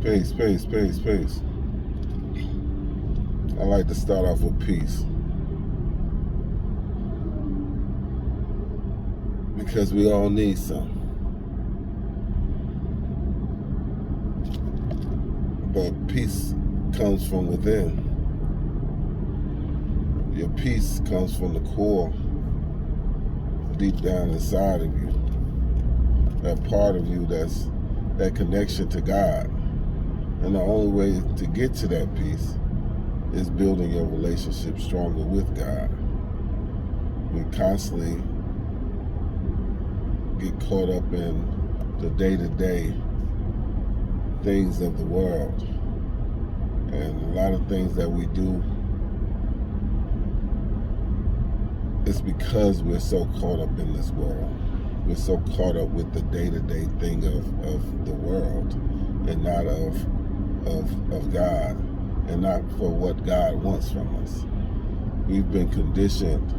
Peace, peace, peace, peace. I like to start off with peace because we all need some. But peace comes from within. Your peace comes from the core, deep down inside of you. That part of you that's that connection to God. And the only way to get to that peace is building your relationship stronger with God. We constantly get caught up in the day-to-day things of the world. And a lot of things that we do, it's because we're so caught up in this world. We're so caught up with the day-to-day thing of the world and not of God, and not for what God wants from us. We've been conditioned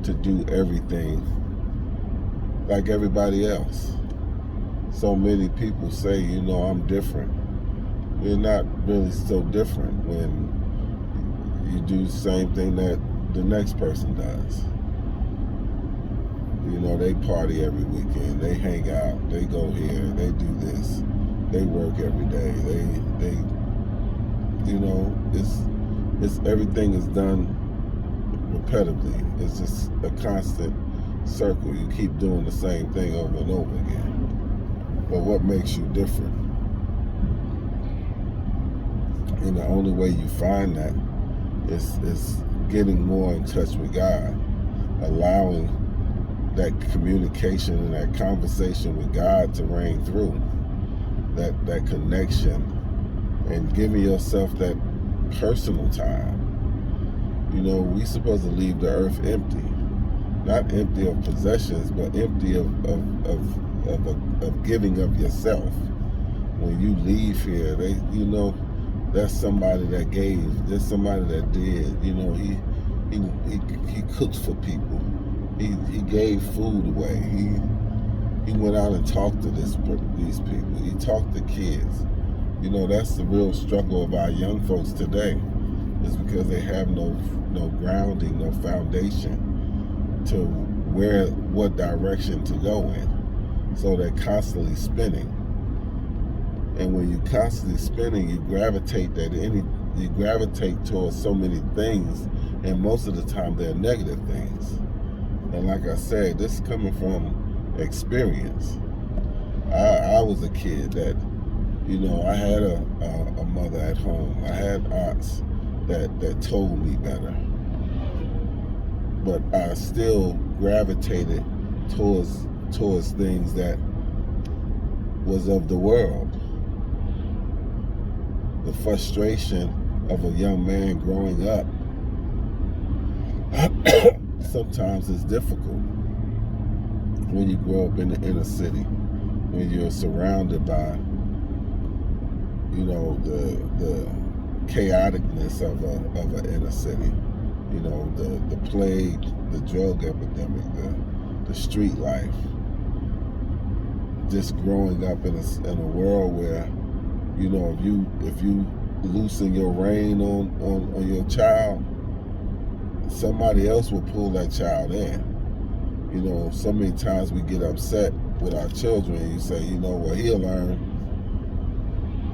to do everything like everybody else. So many people say, I'm different. You're not really so different when you do the same thing that the next person does. They party every weekend, they hang out, they go here, they do this, they work every day, they it's everything is done repetitively. It's just a constant circle. You keep doing the same thing over and over again. But what makes you different? And the only way you find that is getting more in touch with God, allowing that communication and that conversation with God to reign through, that connection, and giving yourself that personal time. We supposed to leave the earth empty. Not empty of possessions, but empty of giving of yourself. When you leave here, that's somebody that gave. There's somebody that did. He cooks for people. He gave food away. He went out and talked to these people. He talked to kids. That's the real struggle of our young folks today, is because they have no grounding, no foundation to what direction to go in. So they're constantly spinning. And when you're constantly spinning, you gravitate towards so many things, and most of the time they're negative things. And like I said, this is coming from experience. I was a kid that, I had a mother at home. I had aunts that told me better. But I still gravitated towards things that was of the world. The frustration of a young man growing up sometimes is difficult when you grow up in the inner city, when you're surrounded by the chaoticness of an inner city, the plague, the drug epidemic, the street life. Just growing up in a world where, if you loosen your rein on your child, somebody else will pull that child in. So many times we get upset with our children, and you say, he'll learn.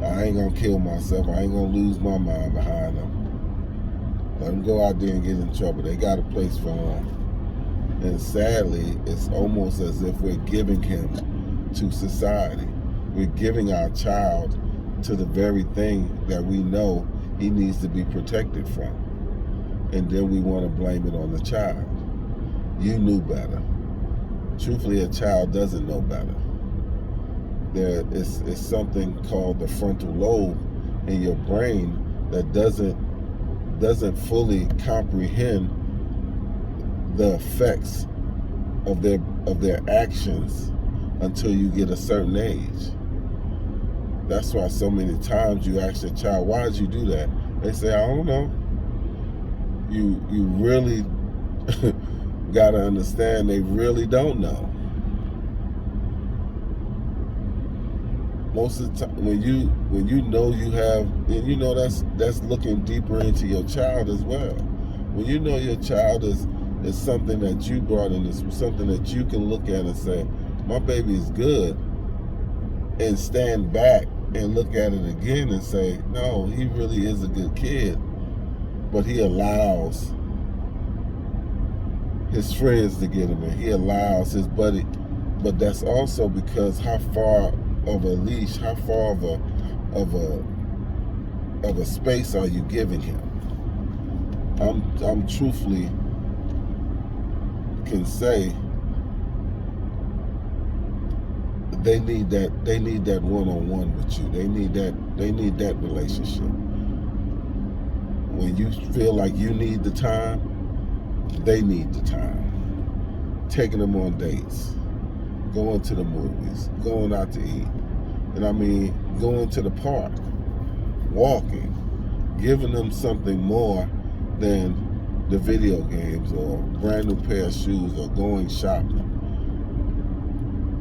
I ain't gonna kill myself. I ain't gonna lose my mind behind them. Let them go out there and get in trouble. They got a place for him. And sadly, it's almost as if we're giving him to society. We're giving our child to the very thing that we know he needs to be protected from. And then we want to blame it on the child. You knew better. Truthfully, a child doesn't know better. There is something called the frontal lobe in your brain that doesn't fully comprehend the effects of their actions until you get a certain age. That's why so many times you ask your child, why did you do that? They say, I don't know. You really got to understand, they really don't know. Most of the time, when you know you have, and you know that's looking deeper into your child as well. When you know your child is something that you brought in, is something that you can look at and say, my baby is good, and stand back and look at it again and say, no, he really is a good kid, but he allows his friends to get him in. He allows his buddy, but that's also because how far of a leash, how far of a space are you giving him? I'm truthfully can say they need that one-on-one with you. They need that relationship. When you feel like you need the time, they need the time. Taking them on dates, going to the movies, going out to eat, and I mean going to the park, walking, giving them something more than the video games or brand new pair of shoes or going shopping.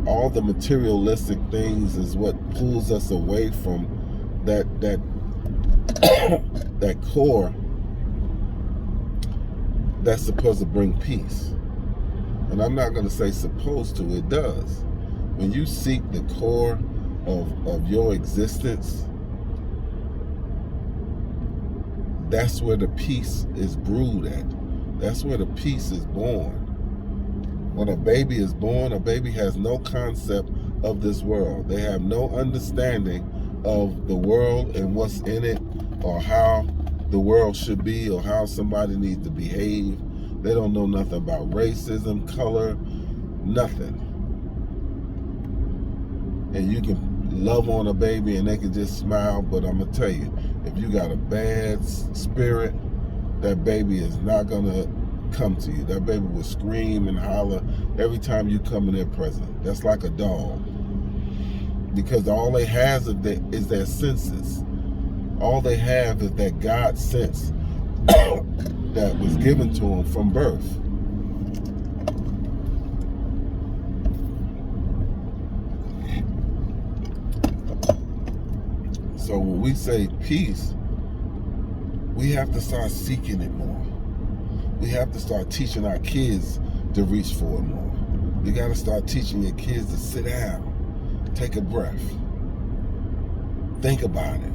All the materialistic things is what pulls us away from that that core that's supposed to bring peace. And I'm not going to say supposed to, it does. When you seek the core of your existence, that's where the peace is brewed at. That's where the peace is born. When a baby is born, a baby has no concept of this world. They have no understanding of the world and what's in it, or how the world should be, or how somebody needs to behave. They don't know nothing about racism, color, nothing. And you can love on a baby and they can just smile, but I'm gonna tell you, if you got a bad spirit, that baby is not gonna come to you. That baby will scream and holler every time you come in their presence. That's like a dog, because all they have is their senses. All they have is that God sense that was given to them from birth. So when we say peace, we have to start seeking it more. We have to start teaching our kids to reach for it more. You got to start teaching your kids to sit down, take a breath, think about it.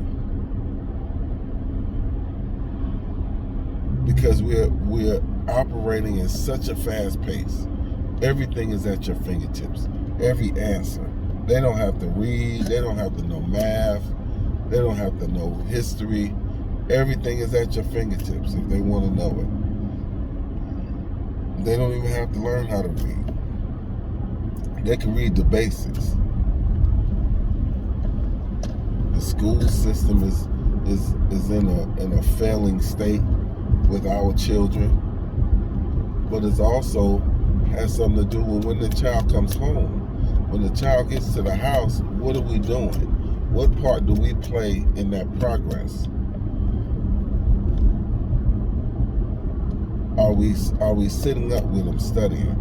Because we're operating in such a fast pace. Everything is at your fingertips. Every answer. They don't have to read. They don't have to know math. They don't have to know history. Everything is at your fingertips if they want to know it. They don't even have to learn how to read. They can read the basics. The school system is in a failing state with our children, but it also has something to do with when the child comes home. When the child gets to the house, what are we doing? What part do we play in that progress? Are we sitting up with them studying?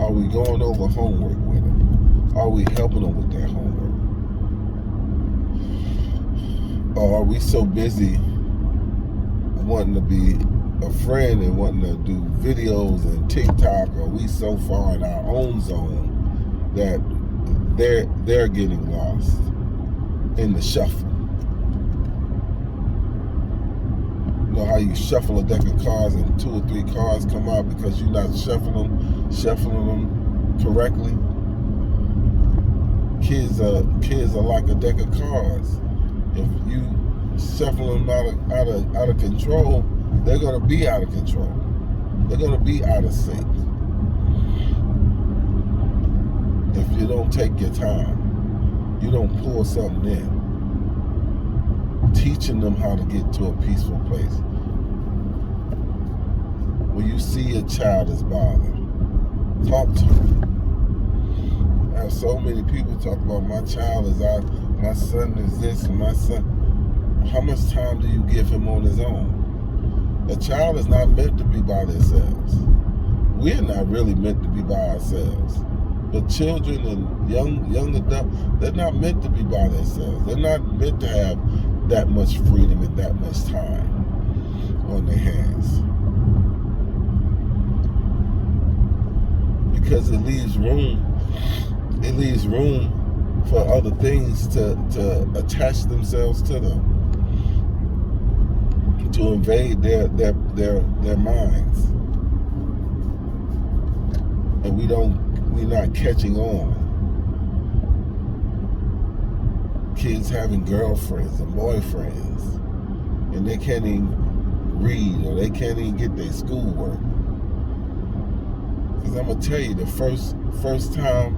Are we going over homework with them? Are we helping them with their homework? Or are we so busy wanting to be a friend and wanting to do videos and TikTok? Are we so far in our own zone that they're getting lost in the shuffle? You know how you shuffle a deck of cards and 2 or 3 cards come out because you're not shuffling them correctly? Kids are like a deck of cards. If you shuffle them out of control, they're going to be out of control. They're going to be out of sync. If you don't take your time, you don't pull something in, teaching them how to get to a peaceful place. When you see a child is bothered, talk to them. I have so many people talk about my child is out, my son is this, and my son. How much time do you give him on his own? A child is not meant to be by themselves. We're not really meant to be by ourselves. But children and young adults, they're not meant to be by themselves. They're not meant to have that much freedom and that much time on their hands. Because it leaves room for other things to attach themselves to them, to invade their minds. And we're not catching on. Kids having girlfriends and boyfriends, and they can't even read, or they can't even get their schoolwork. Because I'm gonna tell you, the first time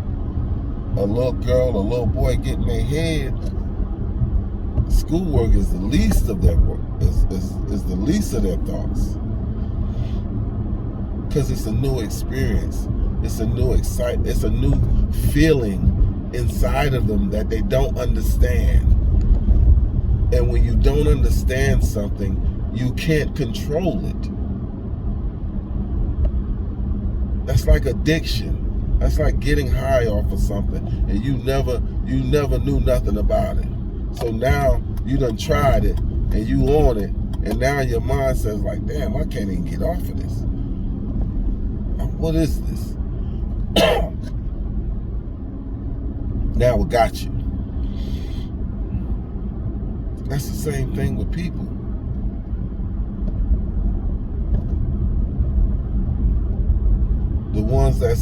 a little girl or little boy get in their head, schoolwork is the least of their work, is the least of their thoughts. Because it's a new experience. It's a new excitement. It's a new feeling inside of them that they don't understand. And when you don't understand something, you can't control it. That's like addiction. That's like getting high off of something and you never knew nothing about it. So now you done tried it and you on it, and now your mind says like, damn, I can't even get off of this. What is this? Now it got you. That's the same thing with people. The ones that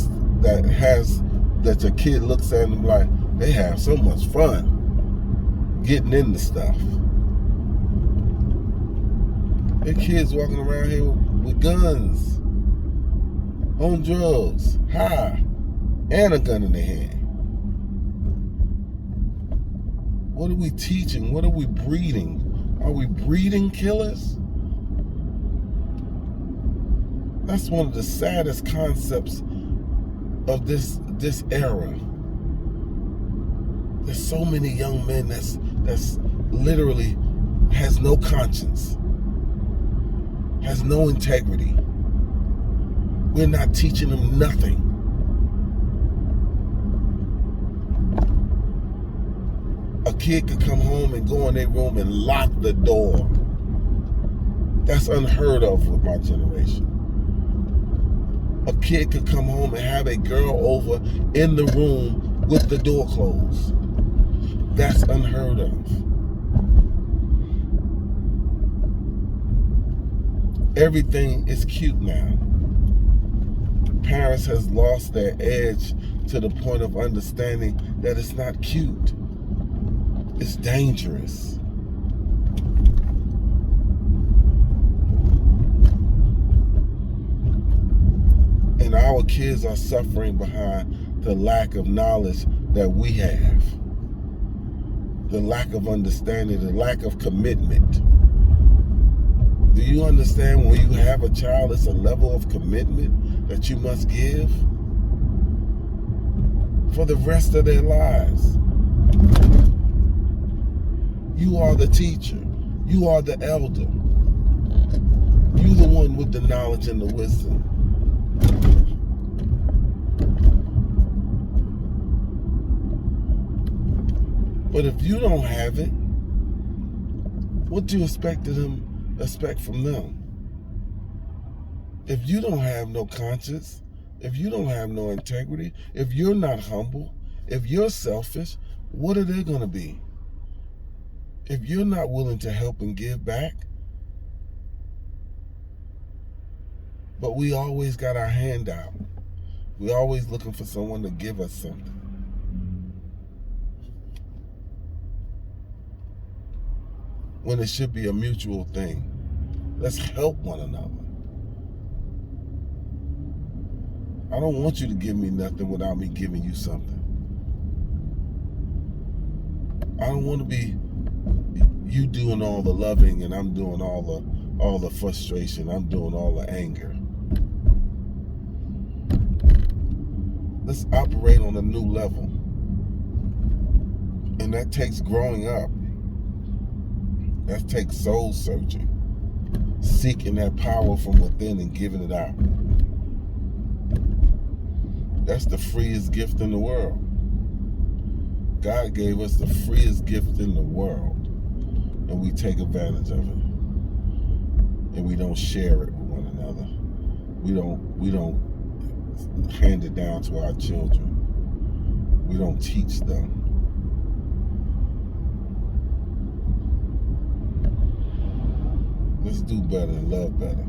your kid looks at them like they have so much fun getting into stuff. Their kids walking around here with guns, on drugs, high, and a gun in their hand. What are we teaching? What are we breeding? Are we breeding killers? That's one of the saddest concepts of this era. There's so many young men that's literally has no conscience, has no integrity. We're not teaching them nothing. A kid could come home and go in their room and lock the door. That's unheard of with my generation. A kid could come home and have a girl over in the room with the door closed. That's unheard of. Everything is cute now. Parents has lost their edge to the point of understanding that it's not cute. It's dangerous. And our kids are suffering behind the lack of knowledge that we have. The lack of understanding, the lack of commitment. Do you understand when you have a child, it's a level of commitment that you must give for the rest of their lives? You are the teacher. You are the elder. You the one with the knowledge and the wisdom. But if you don't have it, what do you expect from them? If you don't have no conscience, if you don't have no integrity, if you're not humble, if you're selfish, what are they going to be? If you're not willing to help and give back, but we always got our hand out. We always looking for someone to give us something. When it should be a mutual thing. Let's help one another. I don't want you to give me nothing without me giving you something. I don't want to be you doing all the loving and I'm doing all the frustration. I'm doing all the anger. Let's operate on a new level. And that takes growing up. That takes soul searching. Seeking that power from within and giving it out. That's the freest gift in the world. God gave us the freest gift in the world, and we take advantage of it, and we don't share it with one another. We don't hand it down to our children. We don't teach them. Let's do better and love better.